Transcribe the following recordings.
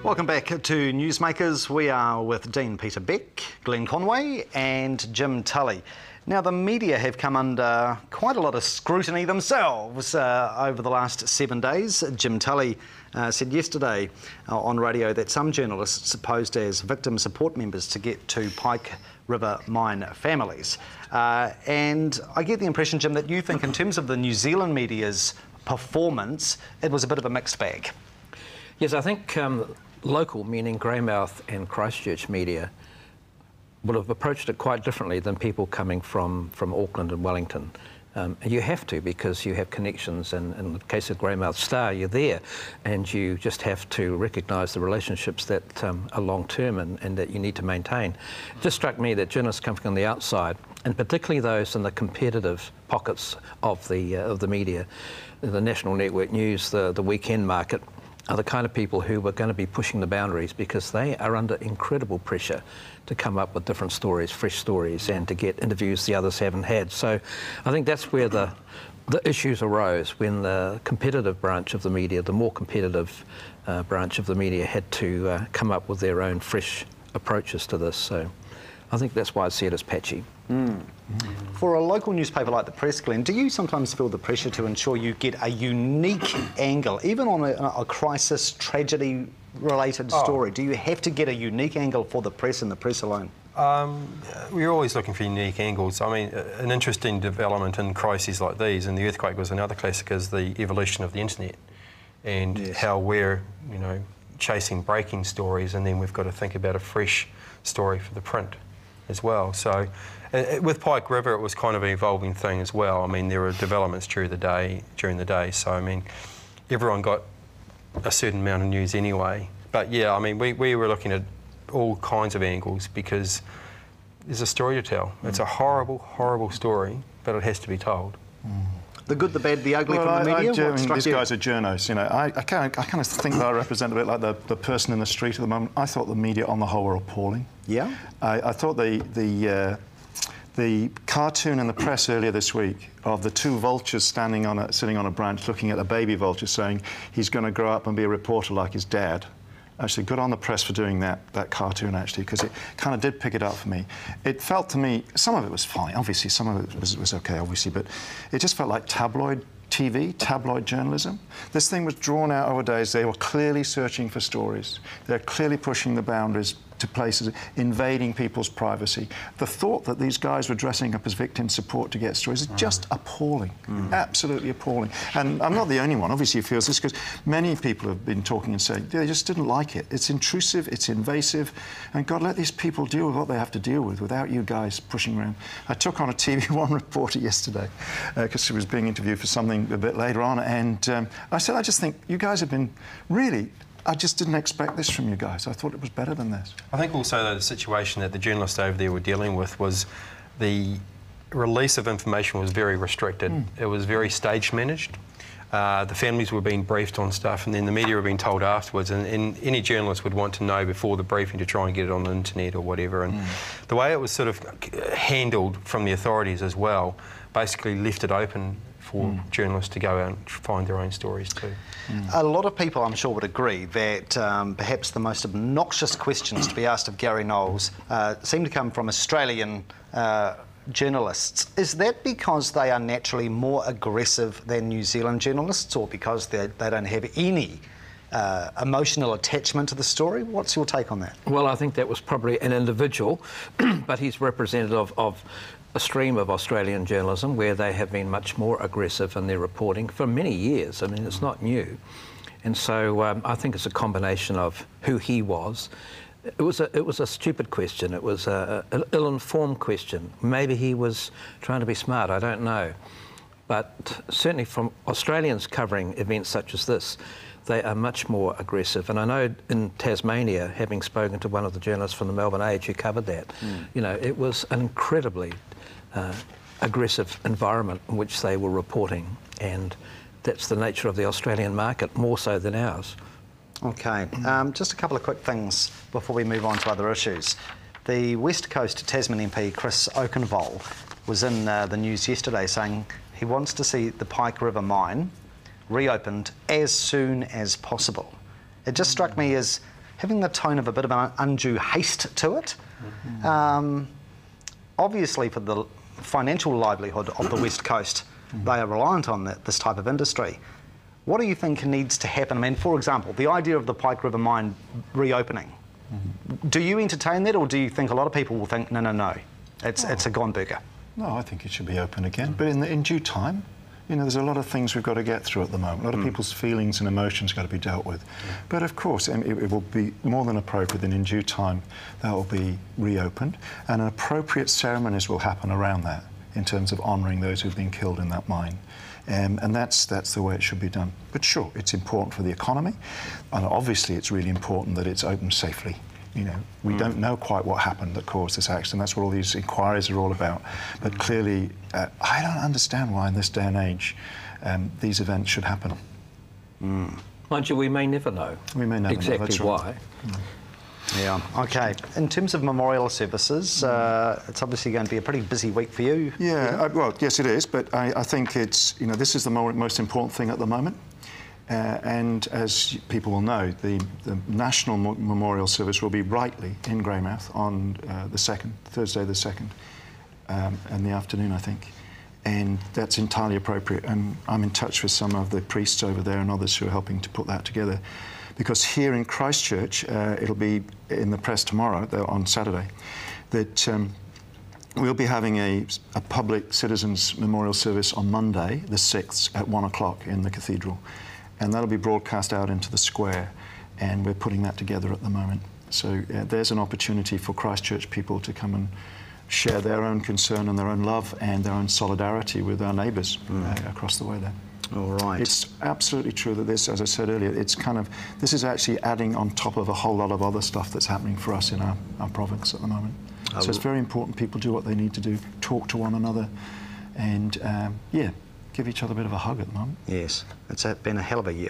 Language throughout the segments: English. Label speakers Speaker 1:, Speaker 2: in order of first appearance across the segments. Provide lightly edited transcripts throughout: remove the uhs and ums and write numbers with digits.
Speaker 1: Welcome back to NewsMakers. We are with Dean Peter Beck, Glenn Conway and Jim Tully. Now, the media have come under quite a lot of scrutiny themselves over the last 7 days. Jim Tully said yesterday on radio that some journalists posed as victim support members to get to Pike River mine families. And I get the impression, Jim, that you think in terms of the New Zealand media's performance, it was a bit of a mixed bag.
Speaker 2: Yes, I think local, meaning Greymouth and Christchurch media, would have approached it quite differently than people coming from Auckland and Wellington. And you have to, because you have connections, and in the case of Greymouth Star, you're there, and you just have to recognise the relationships that are long-term and that you need to maintain. It just struck me that journalists coming from the outside, and particularly those in the competitive pockets of the media, the national network news, the weekend market, are the kind of people who were going to be pushing the boundaries, because they are under incredible pressure to come up with different stories, fresh stories, and to get interviews the others haven't had. So I think that's where the issues arose, when the competitive branch of the media, the more competitive branch of the media, had to come up with their own fresh approaches to this. So I think that's why I see it as patchy.
Speaker 1: For a local newspaper like the Press, Glenn, do you sometimes feel the pressure to ensure you get a unique angle, even on a crisis, tragedy-related story? Do you have to get a unique angle for the Press and the Press alone?
Speaker 3: We're always looking for unique angles. I mean, an interesting development in crises like these, and the earthquake was another classic, is the evolution of the internet, and how we're, chasing breaking stories, and then we've got to think about a fresh story for the print as well. So with Pike River, it was kind of an evolving thing as well. I mean, there were developments during the day. So, I mean, everyone got a certain amount of news anyway. But yeah, I mean, we were looking at all kinds of angles, because there's a story to tell. It's a horrible, horrible story, but it has to be told.
Speaker 1: The good, the bad, the ugly from the media?
Speaker 4: These guys are journos, I kind of think that I represent a bit like the person in the street at the moment. I thought the media on the whole were appalling. Yeah? I thought the cartoon in the Press earlier this week of the two vultures sitting on a branch looking at a baby vulture saying he's going to grow up and be a reporter like his dad. Actually, good on the Press for doing that cartoon, actually, because it kind of did pick it up for me. It felt to me, some of it was fine, obviously, some of it was okay, obviously, but it just felt like tabloid TV, tabloid journalism. This thing was drawn out over days. They were clearly searching for stories. They're clearly pushing the boundaries to places, invading people's privacy. The thought that these guys were dressing up as victim support to get stories is just appalling, absolutely appalling. And I'm not the only one, obviously, who feels this, because many people have been talking and saying they just didn't like it. It's intrusive, it's invasive, and God, let these people deal with what they have to deal with without you guys pushing around. I took on a TV1 reporter yesterday, because she was being interviewed for something a bit later on, and I said, I just think you guys have been really... I just didn't expect this from you guys. I thought it was better than this. I
Speaker 3: think also the situation that the journalists over there were dealing with was the release of information was very restricted. It was very stage managed. The families were being briefed on stuff, and then the media were being told afterwards, and any journalist would want to know before the briefing to try and get it on the internet or whatever. And the way it was sort of handled from the authorities as well basically left it open for journalists to go out and find their own stories too.
Speaker 1: A lot of people, I'm sure, would agree that perhaps the most obnoxious questions to be asked of Gary Knowles seem to come from Australian journalists. Is that because they are naturally more aggressive than New Zealand journalists, or because they don't have any emotional attachment to the story? What's your take on that?
Speaker 2: Well, I think that was probably an individual, but he's representative of a stream of Australian journalism where they have been much more aggressive in their reporting for many years. I mean, it's not new. And so I think it's a combination of who he was. It was a stupid question. It was an ill-informed question. Maybe he was trying to be smart, I don't know. But certainly from Australians covering events such as this, they are much more aggressive. And I know in Tasmania, having spoken to one of the journalists from the Melbourne Age who covered that, it was an incredibly aggressive environment in which they were reporting, and that's the nature of the Australian market, more so than ours.
Speaker 1: OK, just a couple of quick things before we move on to other issues. The West Coast Tasman MP Chris Oakenvoll was in the news yesterday saying he wants to see the Pike River mine reopened as soon as possible. It just struck me as having the tone of a bit of an undue haste to it. Obviously, for the financial livelihood of the West Coast, they are reliant on this type of industry. What do you think needs to happen? I mean, for example, the idea of the Pike River mine reopening. Do you entertain that, or do you think a lot of people will think, no, it's a gone burger?
Speaker 4: No, I think it should be open again, but in due time. You know, there's a lot of things we've got to get through at the moment. A lot of people's feelings and emotions got to be dealt with. But of course, it will be more than appropriate that in due time that will be reopened, and appropriate ceremonies will happen around that in terms of honouring those who've been killed in that mine. And that's the way it should be done. But sure, it's important for the economy, and obviously it's really important that it's opened safely. You know, we don't know quite what happened that caused this accident. That's what all these inquiries are all about. But clearly, I don't understand why in this day and age these events should happen.
Speaker 2: Mind you, we may never know.
Speaker 4: We may never
Speaker 2: exactly
Speaker 4: know. That's
Speaker 2: why.
Speaker 4: Right.
Speaker 1: Yeah, OK. In terms of memorial services, it's obviously going to be a pretty busy week for you.
Speaker 4: Yeah, well, yes it is, but I think it's, you know, this is the most important thing at the moment. And as people will know, the National Memorial Service will be rightly in Greymouth on the 2nd, Thursday the 2nd, in the afternoon, I think. And that's entirely appropriate. And I'm in touch with some of the priests over there and others who are helping to put that together. Because here in Christchurch, it'll be in the press tomorrow, on Saturday, that we'll be having a public citizens memorial service on Monday, the 6th, at 1 o'clock in the Cathedral. And that'll be broadcast out into the square, and we're putting that together at the moment. So there's an opportunity for Christchurch people to come and share their own concern and their own love and their own solidarity with our neighbours across the way there.
Speaker 1: All right.
Speaker 4: It's absolutely true that this, as I said earlier, it's kind of, this is actually adding on top of a whole lot of other stuff that's happening for us in our province at the moment. So it's very important people do what they need to do, talk to one another, and yeah, give each other a bit of a hug at the moment.
Speaker 1: Yes, it's been a hell of a year.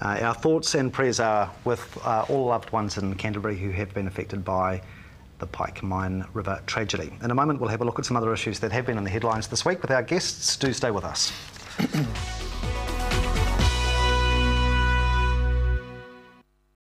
Speaker 1: Our thoughts and prayers are with all loved ones in Canterbury who have been affected by the Pike Mine River tragedy. In a moment, we'll have a look at some other issues that have been in the headlines this week with our guests. Do stay with us.